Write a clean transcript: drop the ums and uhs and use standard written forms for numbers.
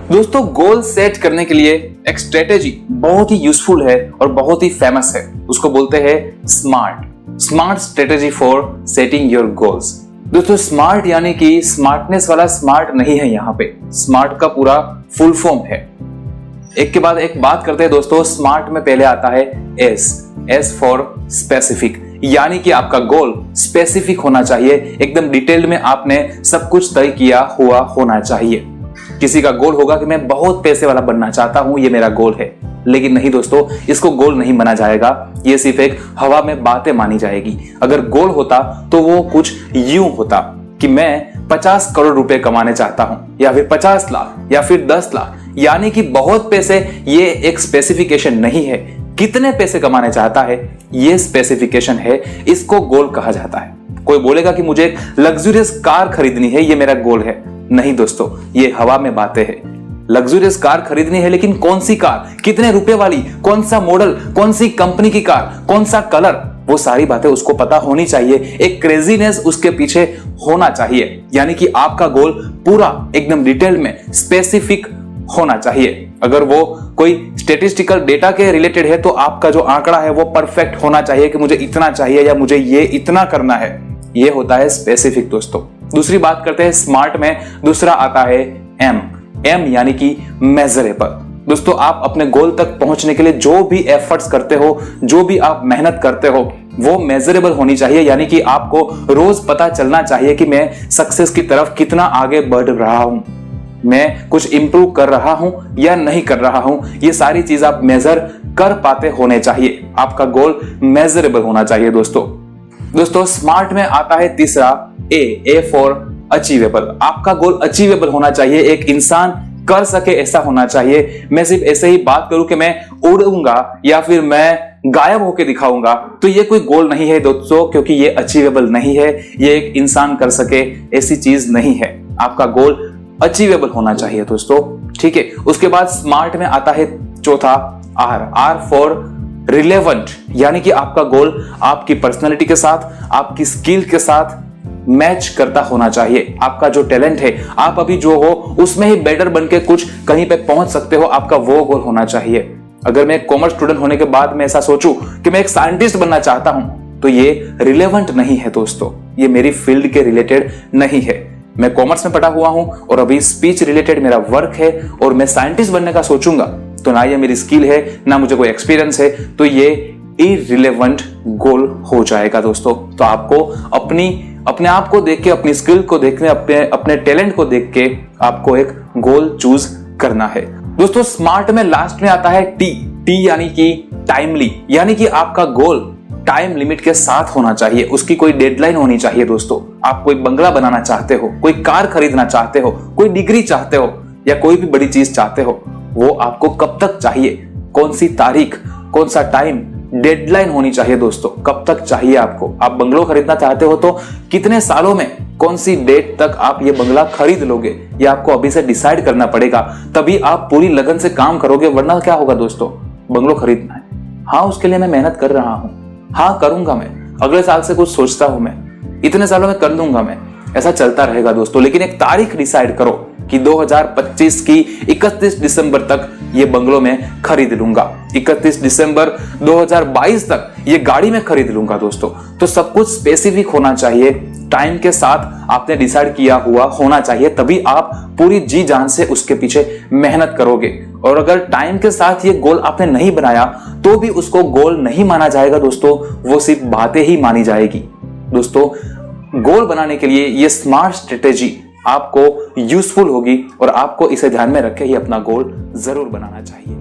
दोस्तों goal set करने के लिए एक स्ट्रेटेजी बहुत ही यूजफुल है और बहुत ही फेमस है। उसको बोलते हैं smart strategy for setting your goals. दोस्तों स्मार्ट यानी कि स्मार्टनेस वाला स्मार्ट नहीं है, यहाँ पे स्मार्ट का पूरा फुल फॉर्म है। एक के बाद एक बात करते हैं दोस्तों। स्मार्ट में पहले आता है एस फॉर स्पेसिफिक, यानी कि आपका गोल स्पेसिफिक होना चाहिए, एकदम डिटेल्ड में आपने सब कुछ तय किया हुआ होना चाहिए। किसी का गोल होगा कि मैं बहुत पैसे वाला बनना चाहता हूं, ये मेरा गोल है, लेकिन नहीं दोस्तों, इसको गोल नहीं माना जाएगा। ये सिर्फ एक हवा में बातें मानी जाएगी। अगर गोल होता तो वो कुछ यूं होता कि मैं 50 करोड़ रुपए कमाने चाहता हूं, या फिर 50 लाख या फिर 10 लाख, यानी कि बहुत पैसे। ये एक स्पेसिफिकेशन नहीं है। कितने पैसे कमाने चाहता है ये स्पेसिफिकेशन है, इसको गोल कहा जाता है। कोई बोलेगा कि मुझे एक लग्जरियस कार खरीदनी है, ये मेरा गोल है। नहीं दोस्तों, ये हवा में बातें हैं। लग्जरियस कार खरीदनी है, लेकिन कौन सी कार, कितने रुपए वाली, कौन सा मॉडल, कौन सी कंपनी की कार, कौन सा कलर, वो सारी बातें उसको पता होनी चाहिए। एक क्रेजीनेस उसके पीछे होना चाहिए, यानी कि आपका गोल पूरा एकदम डिटेल में स्पेसिफिक होना चाहिए। अगर वो कोई स्टेटिस्टिकल डेटा के रिलेटेड है तो आपका जो आंकड़ा है वो परफेक्ट होना चाहिए कि मुझे इतना चाहिए या मुझे ये इतना करना है। ये होता है स्पेसिफिक दोस्तों। दूसरी बात करते हैं स्मार्ट में। दूसरा आता है एम यानी कि मेजरेबल। दोस्तों आप अपने गोल तक पहुंचने के लिए जो भी एफर्ट्स करते हो, जो भी आप मेहनत करते हो, वो मेजरेबल होनी चाहिए, यानी कि आपको रोज पता चलना चाहिए कि मैं सक्सेस की तरफ कितना आगे बढ़ रहा हूं, मैं कुछ इंप्रूव कर रहा हूं या नहीं कर रहा हूं। ये सारी चीज आप मेजर कर पाते होने चाहिए। आपका गोल मेजरेबल होना चाहिए दोस्तों स्मार्ट में आता है तीसरा ए फॉर अचीवेबल। आपका गोल अचीवेबल होना चाहिए, एक इंसान कर सके ऐसा होना चाहिए। मैं सिर्फ ऐसे ही बात करूं कि मैं उड़ूंगा या फिर मैं गायब होकर दिखाऊंगा, तो ये कोई गोल नहीं है दोस्तों, क्योंकि ये अचीवेबल नहीं है। ये एक इंसान कर सके ऐसी चीज नहीं है। आपका गोल अचीवेबल होना चाहिए दोस्तों, ठीक है। उसके बाद स्मार्ट में आता है चौथा आर फॉर रिलेवेंट, यानी कि आपका गोल आपकी पर्सनालिटी के साथ, आपकी स्किल के साथ मैच करता होना चाहिए। आपका जो टैलेंट है, आप अभी जो हो उसमें ही बेटर बनके कुछ कहीं पे पहुंच सकते हो, आपका वो गोल होना चाहिए। अगर मैं कॉमर्स स्टूडेंट होने के बाद मैं ऐसा सोचूं कि मैं एक साइंटिस्ट बनना चाहता हूं, तो ये रिलेवेंट नहीं है दोस्तों, ये मेरी फील्ड के रिलेटेड नहीं है। मैं कॉमर्स में पढ़ा हुआ हूं और अभी स्पीच रिलेटेड मेरा वर्क है, और मैं साइंटिस्ट बनने का सोचूंगा तो ना ये मेरी स्किल है, ना मुझे कोई एक्सपीरियंस है, तो ये इररिलेवेंट गोल हो जाएगा दोस्तों। तो आपको अपने आप को देख के, अपनी स्किल को देख के, अपने टैलेंट को देख के आपको एक गोल चूज करना है दोस्तों। स्मार्ट में लास्ट में आता है टी यानी कि टाइमली, यानी कि आपका गोल टाइम लिमिट के साथ होना चाहिए। उसकी कोई डेडलाइन होनी चाहिए दोस्तों। आप कोई बंगला बनाना चाहते हो, कोई कार खरीदना चाहते हो, कोई डिग्री चाहते हो, या कोई भी बड़ी चीज चाहते हो, वो आपको कब तक चाहिए, कौन सी तारीख, कौन सा टाइम, डेडलाइन होनी चाहिए दोस्तों। कब तक चाहिए आपको? आप बंगलो खरीदना चाहते हो तो कितने सालों में, कौन सी डेट तक आप ये बंगला खरीद लोगे, ये आपको अभी से डिसाइड करना पड़ेगा। तभी आप पूरी लगन से काम करोगे, वरना क्या होगा दोस्तों? बंगलो खरीदना है, हाँ उसके लिए मैं मेहनत कर रहा हूं, हाँ करूंगा मैं, अगले साल से कुछ सोचता हूं मैं, इतने सालों में कर लूंगा मैं, ऐसा चलता रहेगा दोस्तों। लेकिन एक तारीख डिसाइड करो कि 2025 की 31 दिसंबर तक ये बंगलो में खरीद लूंगा, 31 दिसंबर 2022 तक ये गाड़ी में खरीद लूंगा दोस्तों। तो सब कुछ स्पेसिफिक होना चाहिए, टाइम के साथ आपने डिसाइड किया हुआ होना चाहिए, तभी आप पूरी जी जान से उसके पीछे मेहनत करोगे। और अगर टाइम के साथ ये गोल आपने नहीं बनाया तो भी उसको गोल नहीं माना जाएगा दोस्तों, वो सिर्फ बातें ही मानी जाएगी दोस्तों। गोल बनाने के लिए ये स्मार्ट स्ट्रेटेजी आपको यूजफुल होगी, और आपको इसे ध्यान में रख के ही अपना गोल जरूर बनाना चाहिए।